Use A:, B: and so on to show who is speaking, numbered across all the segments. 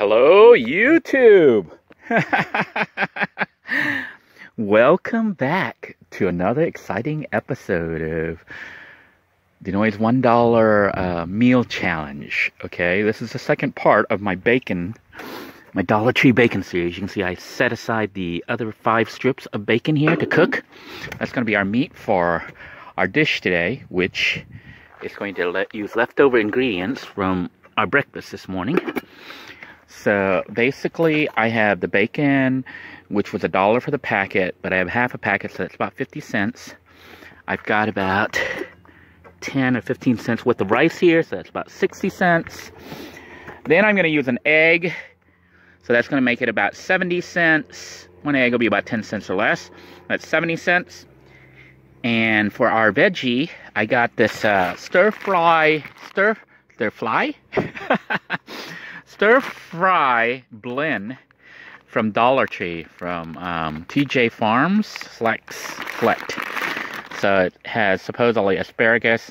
A: Hello, YouTube! Welcome back to another exciting episode of Denoy's $1 meal challenge. Okay, this is the second part of my bacon, my Dollar Tree bacon series. You can see I set aside the other 5 strips of bacon here to cook. That's going to be our meat for our dish today, which is going to use leftover ingredients from our breakfast this morning. So basically I have the bacon, which was $1 for the packet, but I have half a packet, so that's about 50 cents. I've got about 10 or 15 cents worth of rice here, so that's about 60 cents. Then I'm going to use an egg, so that's going to make it about 70 cents. One egg will be about 10 cents or less. That's 70 cents. And for our veggie, I got this stir fry blend from Dollar Tree, from TJ Farms Select. So it has supposedly asparagus,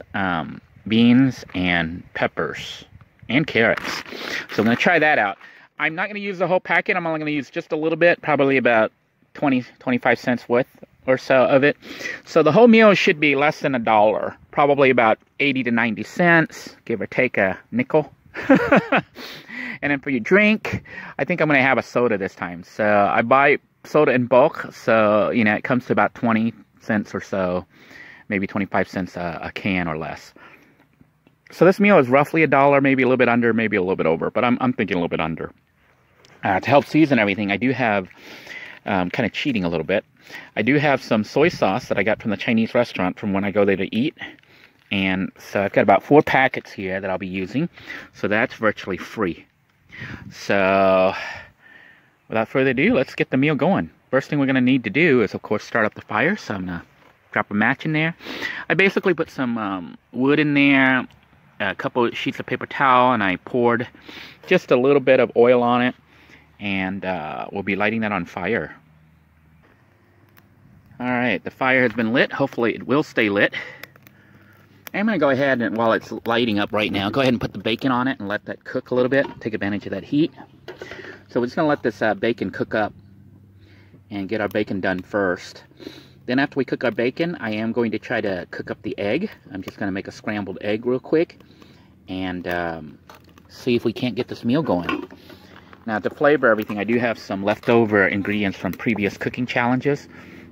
A: beans, and peppers, and carrots. So I'm going to try that out. I'm not going to use the whole packet. I'm only going to use just a little bit, probably about 25 cents worth or so of it. So the whole meal should be less than $1, probably about 80 to 90 cents, give or take a nickel. And then for your drink, I think I'm going to have a soda this time. So I buy soda in bulk, so you know it comes to about 20 cents or so, maybe 25 cents a can or less. So this meal is roughly $1, maybe a little bit under, maybe a little bit over, but I'm thinking a little bit under. To help season everything, I do have, kind of cheating a little bit, I do have some soy sauce that I got from the Chinese restaurant from when I go there to eat. And so I've got about 4 packets here that I'll be using. So that's virtually free. So without further ado, let's get the meal going. First thing we're going to need to do is, of course, start up the fire. So I'm going to drop a match in there. I basically put some wood in there, a couple of sheets of paper towel, and I poured just a little bit of oil on it. And we'll be lighting that on fire. Alright, the fire has been lit. Hopefully it will stay lit. I'm going to go ahead and, while it's lighting up right now, go ahead and put the bacon on it and let that cook a little bit. Take advantage of that heat. So we're just going to let this bacon cook up and get our bacon done first. Then after we cook our bacon, I am going to try to cook up the egg. I'm just going to make a scrambled egg real quick and see if we can't get this meal going. Now to flavor everything, I do have some leftover ingredients from previous cooking challenges.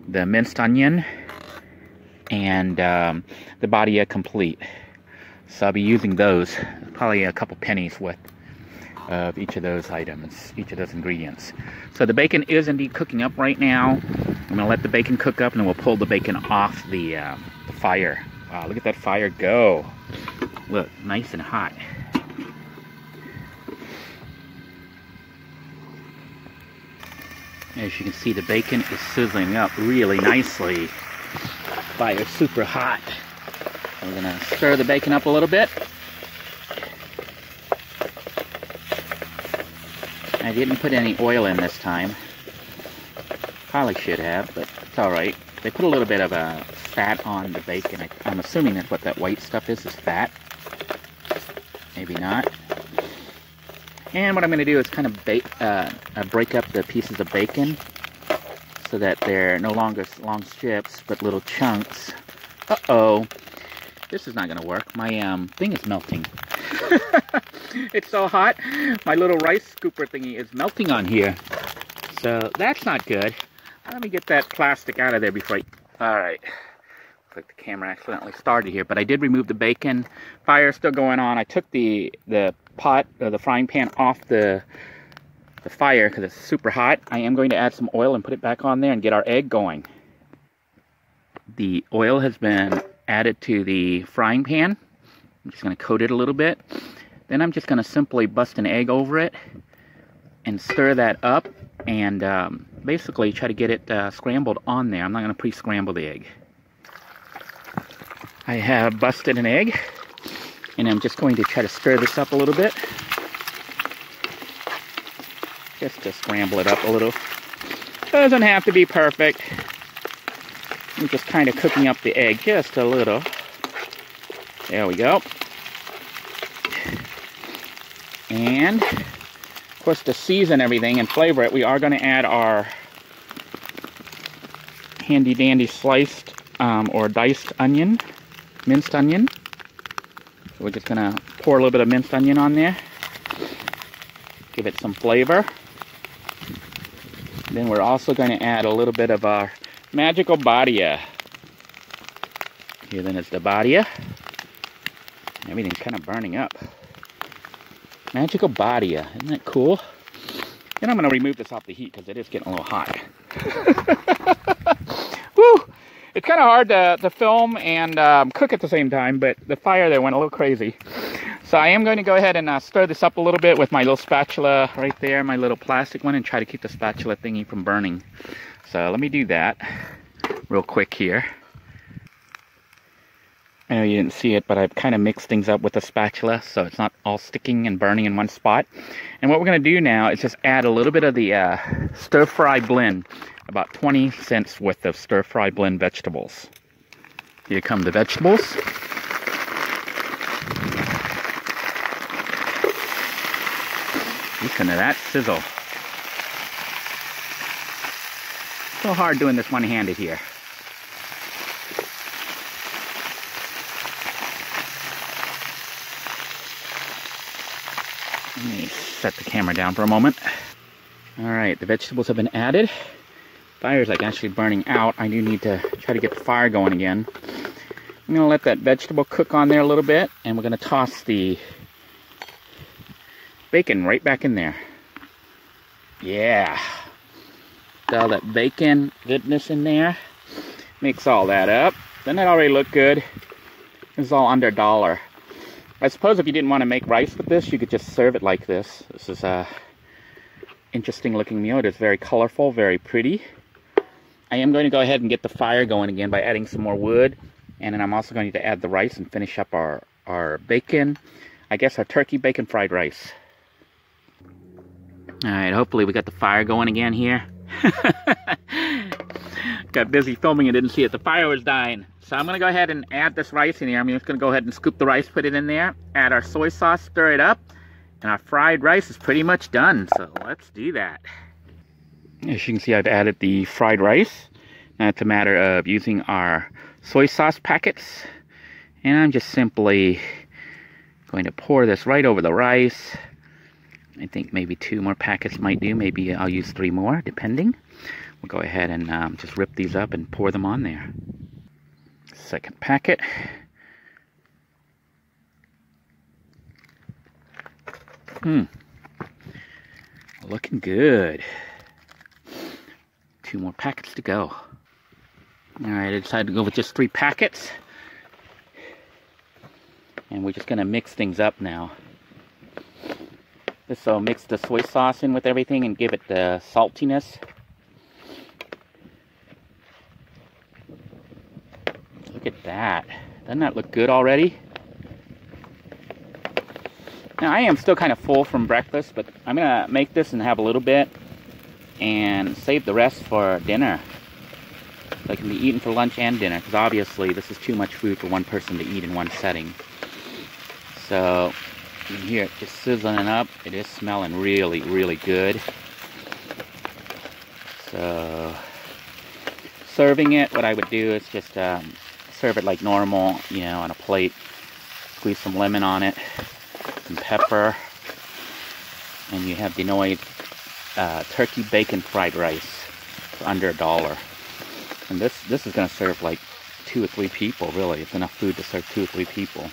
A: The minced onion and the Badia Complete. So I'll be using those, probably a couple pennies worth of each of those items, each of those ingredients. So the bacon is indeed cooking up right now. I'm going to let the bacon cook up and then we'll pull the bacon off the fire. Wow, look at that fire go. Look, nice and hot. As you can see, the bacon is sizzling up really nicely. Fire is super hot. We're going to stir the bacon up a little bit. I didn't put any oil in this time. Probably should have, but it's alright. They put a little bit of fat on the bacon. I'm assuming that's what that white stuff is fat. Maybe not. And what I'm going to do is kind of break up the pieces of bacon so that they're no longer long strips, but little chunks. Uh-oh. This is not going to work. My thing is melting. It's so hot. My little rice scooper thingy is melting on here. So that's not good. Let me get that plastic out of there before Alright. Looks like the camera accidentally started here, but I did remove the bacon. Fire is still going on. I took the pot, or the frying pan off the fire because it's super hot. I am going to add some oil and put it back on there and get our egg going. The oil has been added to the frying pan. I'm just going to coat it a little bit. Then I'm just going to simply bust an egg over it and stir that up and basically try to get it scrambled on there. I'm not going to pre-scramble the egg. I have busted an egg and I'm just going to try to stir this up a little bit. Just to scramble it up a little. Doesn't have to be perfect. I'm just kind of cooking up the egg just a little. There we go. And course, to season everything and flavor it, we are going to add our handy dandy sliced or diced onion, minced onion. So we're just going to pour a little bit of minced onion on there, give it some flavor. Then we're also going to add a little bit of our magical badia. Here then is the badia. Everything's kind of burning up. Magical badia, isn't that cool? Then I'm going to remove this off the heat because it is getting a little hot. Woo! It's kind of hard to film and cook at the same time, but the fire there went a little crazy. So I am going to go ahead and stir this up a little bit with my little spatula right there, my little plastic one, and try to keep the spatula thingy from burning. So let me do that real quick here. I know you didn't see it, but I've kind of mixed things up with the spatula so it's not all sticking and burning in one spot. And what we're going to do now is just add a little bit of the stir-fry blend, about 20 cents worth of stir-fry blend vegetables. Here come the vegetables. Listen to that sizzle. So hard doing this one-handed here. Let me set the camera down for a moment. Alright, the vegetables have been added. Fire's like actually burning out. I do need to try to get the fire going again. I'm going to let that vegetable cook on there a little bit, and we're going to toss the bacon right back in there. Yeah. Got all that bacon goodness in there. Mix all that up. Doesn't that already look good? This is all under $1. I suppose if you didn't want to make rice with this, you could just serve it like this. This is a interesting looking meal. It is very colorful, very pretty. I am going to go ahead and get the fire going again by adding some more wood. And then I'm also going to add the rice and finish up our bacon. I guess our turkey bacon fried rice. Alright, hopefully we got the fire going again here. Got busy filming and didn't see it. The fire was dying. So I'm going to go ahead and add this rice in here. I'm just going to go ahead and scoop the rice, put it in there, add our soy sauce, stir it up, and our fried rice is pretty much done. So let's do that. As you can see, I've added the fried rice. Now it's a matter of using our soy sauce packets. And I'm just simply going to pour this right over the rice. I think maybe 2 more packets might do. Maybe I'll use 3 more, depending. We'll go ahead and just rip these up and pour them on there. Second packet. Looking good. 2 more packets to go. Alright, I decided to go with just 3 packets. And we're just going to mix things up now. This will mix the soy sauce in with everything and give it the saltiness. Look at that. Doesn't that look good already? Now, I am still kind of full from breakfast, but I'm going to make this and have a little bit and save the rest for dinner. So I can be eaten for lunch and dinner, because obviously this is too much food for one person to eat in one setting. So you can hear it just sizzling up. It is smelling really, really good. So serving it, what I would do is just serve it like normal, you know, on a plate. Squeeze some lemon on it, some pepper, and you have Denoy turkey bacon fried rice for under $1. And this is going to serve like 2 or 3 people, really. It's enough food to serve 2 or 3 people.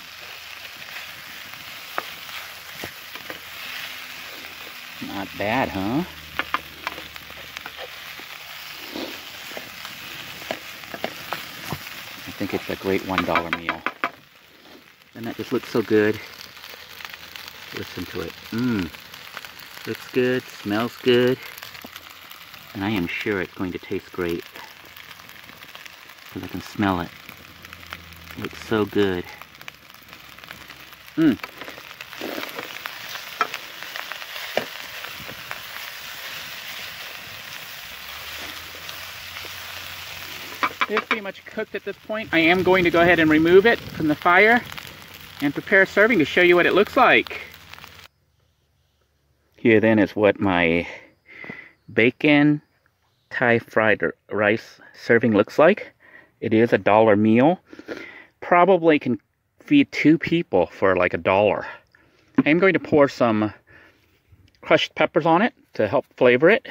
A: Not bad, huh? I think it's a great $1 meal. And that just looks so good. Listen to it. Looks good, smells good. And I am sure it's going to taste great. Because I can smell it. It looks so good. It's pretty much cooked at this point. I am going to go ahead and remove it from the fire and prepare serving to show you what it looks like. Here then is what my bacon Thai fried rice serving looks like. It is $1 meal. Probably can feed 2 people for like $1. I'm going to pour some crushed peppers on it to help flavor it.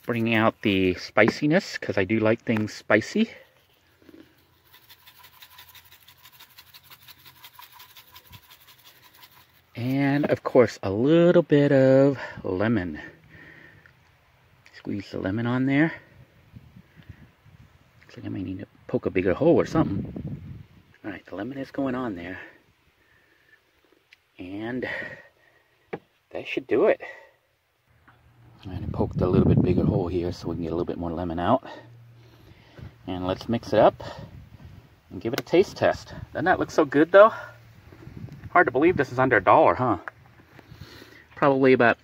A: Bringing out the spiciness, because I do like things spicy. And of course, a little bit of lemon. Squeeze the lemon on there. Looks like I may need to poke a bigger hole or something. Alright, the lemon is going on there. And that should do it. I'm going to poke a little bit bigger hole here so we can get a little bit more lemon out. And let's mix it up and give it a taste test. Doesn't that look so good though? Hard to believe this is under $1, huh? Probably about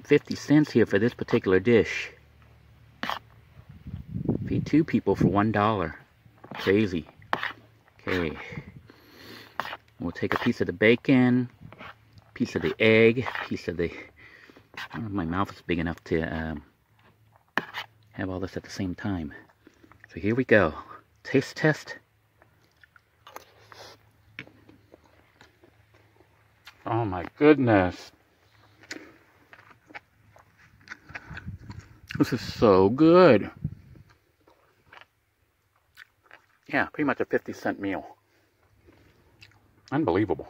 A: 50 cents here for this particular dish. Feed 2 people for $1. Crazy. Okay. We'll take a piece of the bacon, piece of the egg, piece of the... I don't know if my mouth is big enough to have all this at the same time. So here we go. Taste test. Oh my goodness. This is so good. Yeah, pretty much a 50-cent meal. Unbelievable.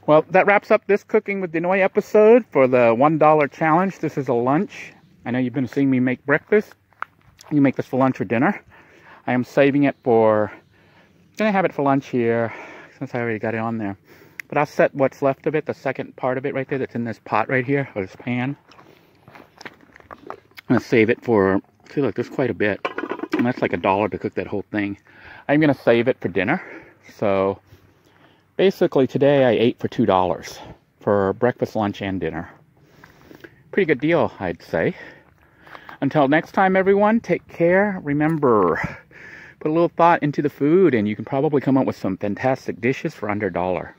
A: Well, that wraps up this Cooking with Denoy episode for the $1 challenge. This is a lunch. I know you've been seeing me make breakfast. You make this for lunch or dinner. I am saving it for... gonna have it for lunch here, since I already got it on there. But I'll set what's left of it, the second part of it right there that's in this pot right here, or this pan. I'm gonna save it for... see, look, there's quite a bit. And that's like $1 to cook that whole thing. I'm gonna save it for dinner. So... basically, today I ate for $2 for breakfast, lunch, and dinner. Pretty good deal, I'd say. Until next time, everyone, take care. Remember, put a little thought into the food, and you can probably come up with some fantastic dishes for under $1.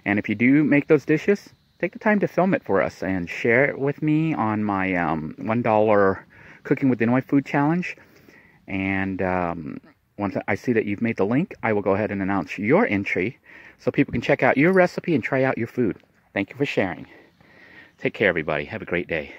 A: And if you do make those dishes, take the time to film it for us and share it with me on my $1 Cooking with Denoy food challenge. And once I see that you've made the link, I will go ahead and announce your entry so people can check out your recipe and try out your food. Thank you for sharing. Take care, everybody. Have a great day.